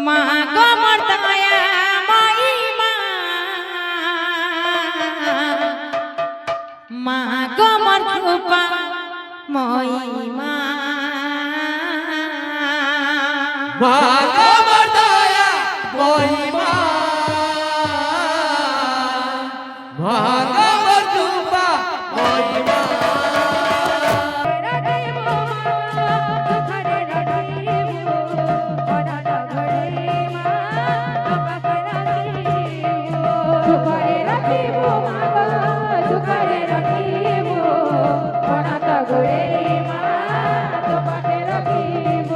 মা গো মোর দয়া মাই মা গো মোর কৃপা মই মা মা গো মোর দয়া মই মা মা গো মোর কৃপা মই মা ঘরে রাখিব মাগো সুখরে রাখিব পনত ঘরে মা তো পাখে রাখিব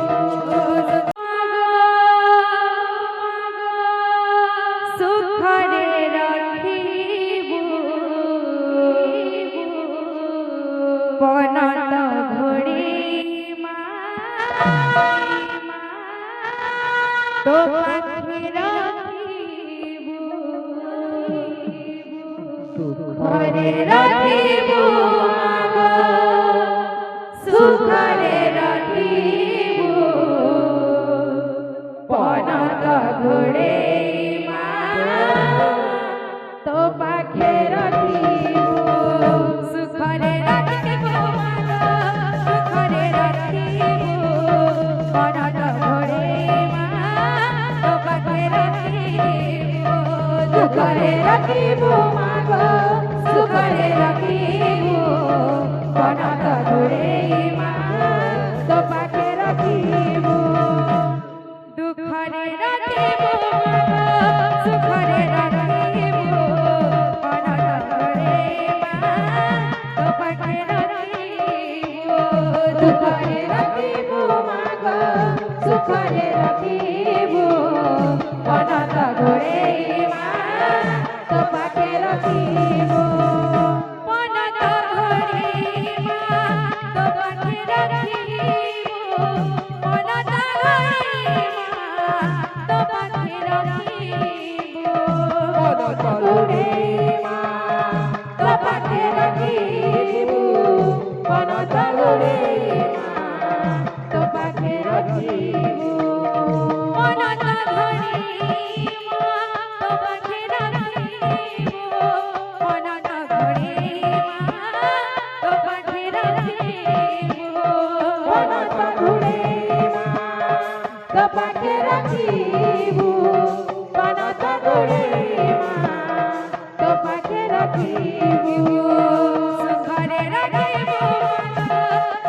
সুখরে রাখিব মাগো সুখরে রাখিব পনত ঘরে মা তো পাখে রাখিব সুখরে রাখিব মাগো সুখরে রাখিব পনত ঘরে মা তো পাখে রাখিব দুঃখরে রাখিব মাগো সুখরে রাখিব পনত ঘরে মা তো পাখে রাখিব দুঃখরে রাখিব মাগো সুখরে রাখিব পনত ঘরে মা তো পাখে রাখিব পনত ঘরে মা তো পাখে রাখিব পনত ঘরে মা তো পাখে রাখিব পনত ঘরে মা তো পাখে রাখিব পনত ঘরে মা তো পাখে রাখিব পনত ঘরে মা তো পাখে রাখিব পনত ঘরে মা তো পাখে রাখিব পনত ঘরে মা তো পাখে রাখিব পনত ঘরে মা তো পাখে রাখিব সুখরে রাখিব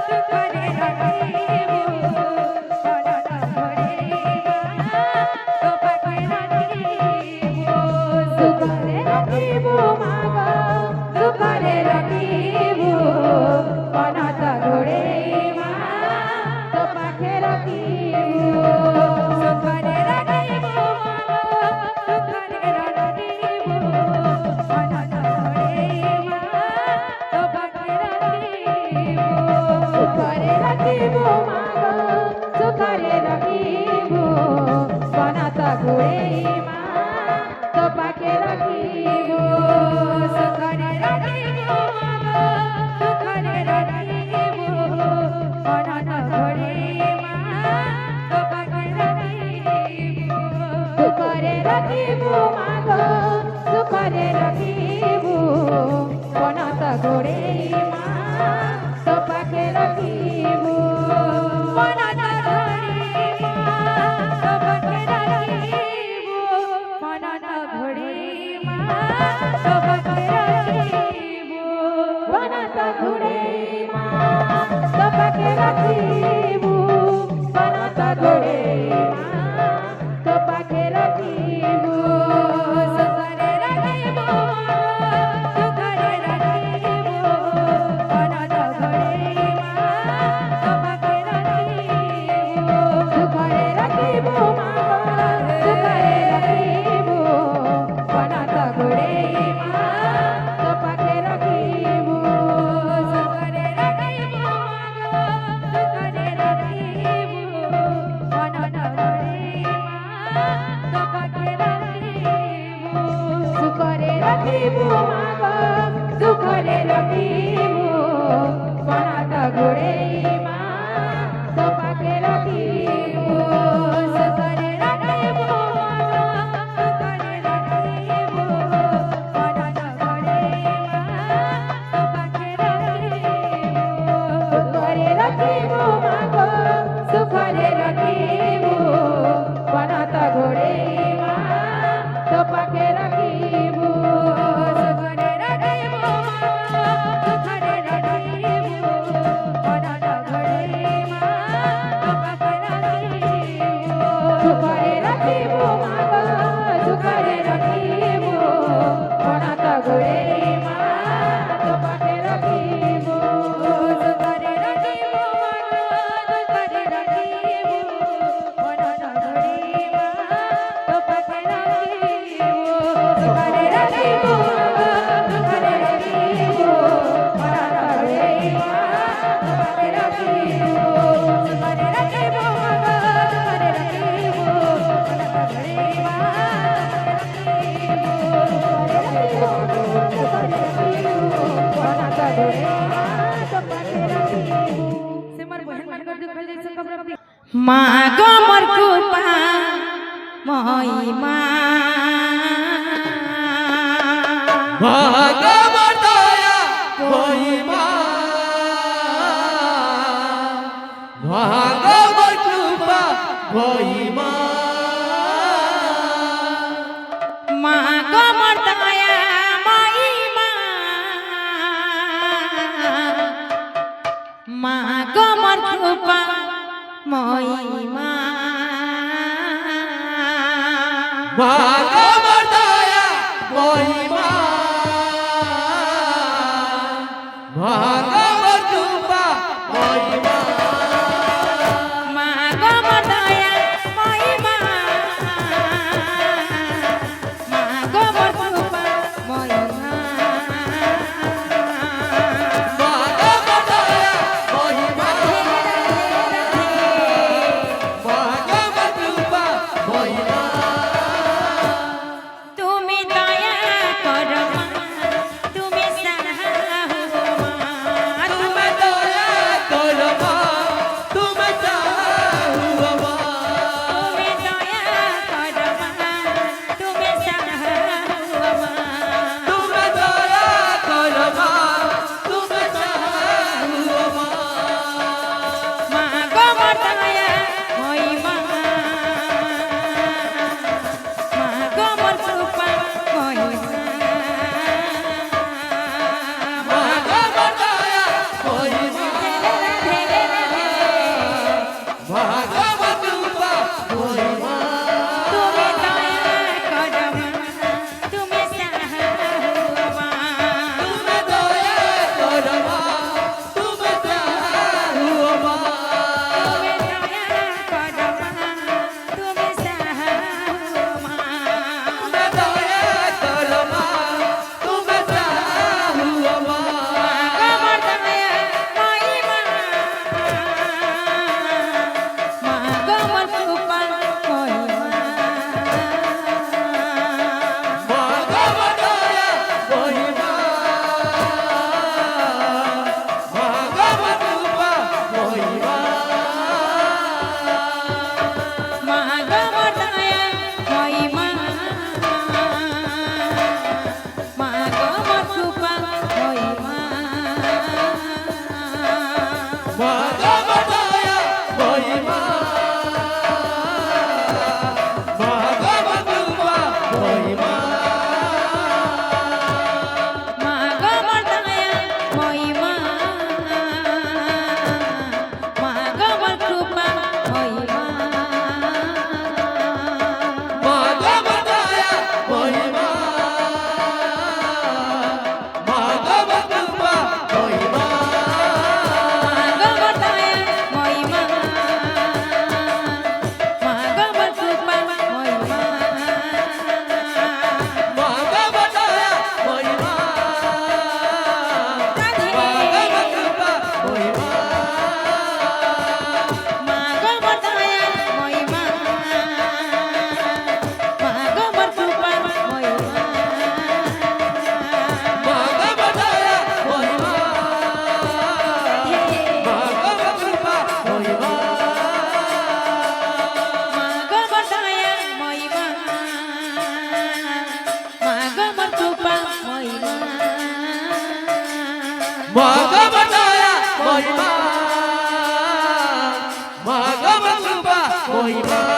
সুখরে রাখিব পনত ঘরে মা তো পাখে রাখিব সুখরে রাখিব মাগো সুখরে রাখিব পনত ঘরে মা তো পাখে রাখিব সুখরে রাখিব মাগো সুখরে রাখিব পনত ঘরে মা তো পাখে রাখিব সুখরে রাখিব মাগো সুখরে রাখিব পনত ঘরে মা তো পাখে রাখিব সুখরে রাখিব মাগো সুখরে রাখিব পনত ঘরে মা তো পাখে রাখিব সুখরে রাখিব মাগো সুখরে রাখিব পনত ঘরে মা তো পাখে রাখিব পনত ঘরে মা তো পাখে রাখিব পনত ঘরে মা তো পাখে রাখিব পনত ঘরে মা তো পাখে রাখিব পনত ঘরে মা তো পাখে রাখিব সুখরে রাখিব সুখরে রাখিব পনত ঘরে মা তো পাখে রাখিব সুখরে রাখিব মাগো সুখরে রাখিব পনত ঘরে মা তো পাখে রাখিব সুখরে রাখিব মাগো সুখরে রাখিব পনত ঘরে মা তো পাখে রাখিব সুখরে রাখিব মাগো সুখরে রাখিব পনত ঘরে মা তো পাখে রাখিব সুখরে রাখিব মা গো মোর কৃপা মহিমা ভাগবত দয়া মহিমা ভাগবত কৃপা মহিমা মা গো মোর দয়া মহিমা মা গো মোর কৃপা মহিমা ভাগবত দয়া মহিমা ভাগবত কৃপা মহিমা মা গো মোর দয়া মহিমা মা গো মোর কৃপা মহিমা ভাগবত দয়া মহিমা ভাগবত কৃপা মহিমা তুমি দয়া করো মা তুমি সাহা মা তুমি দয়া করো মা তুমি চাও মা তুমি দয়া করো মা তুমি সাহা মা তুমি দয়া করো মা তুমি চাও মা মা গো মোর দয়া মহিমা মা গো মোর কৃপা মহিমা ভাগবত দয়া মহিমা ভাগবত কৃপা মহিমা তুমি দয়া করো মা তুমি সাহা মা তুমি দয়া করো মা তুমি চাও মা তুমি দয়া করো মা তুমি সাহা মা তুমি দয়া করো মা তুমি চাও মা আমার দয়া মহিমা মা গো মোর কৃপা মহিমা ভাগবত দয়া মহিমা ভাগবত কৃপা মহিমা মা গো মোর দয়া মহিমা মা গো মোর কৃপা মহিমা ভাগবত দয়া মহিমা ভাগবত কৃপা মহিমা মা গো মোর দয়া মহিমা মা গো মোর কৃপা মহিমা ভাগবত দয়া মহিমা ভাগবত কৃপা মহিমা মা গো মোর দয়া মহিমা মা গো মোর কৃপা মহিমা ভাগবত দয়া মহিমা ভাগবত কৃপা মহিমা মা গো মোর দয়া মহিমা মা গো মোর কৃপা মহিমা ভাগবত দয়া মহিমা ভাগবত কৃপা মহিমা মা গো মোর দয়া মহিমা মা গো মোর কৃপা মহিমা ভাগবত দয়া মহিমা ভাগবত কৃপা মহিমা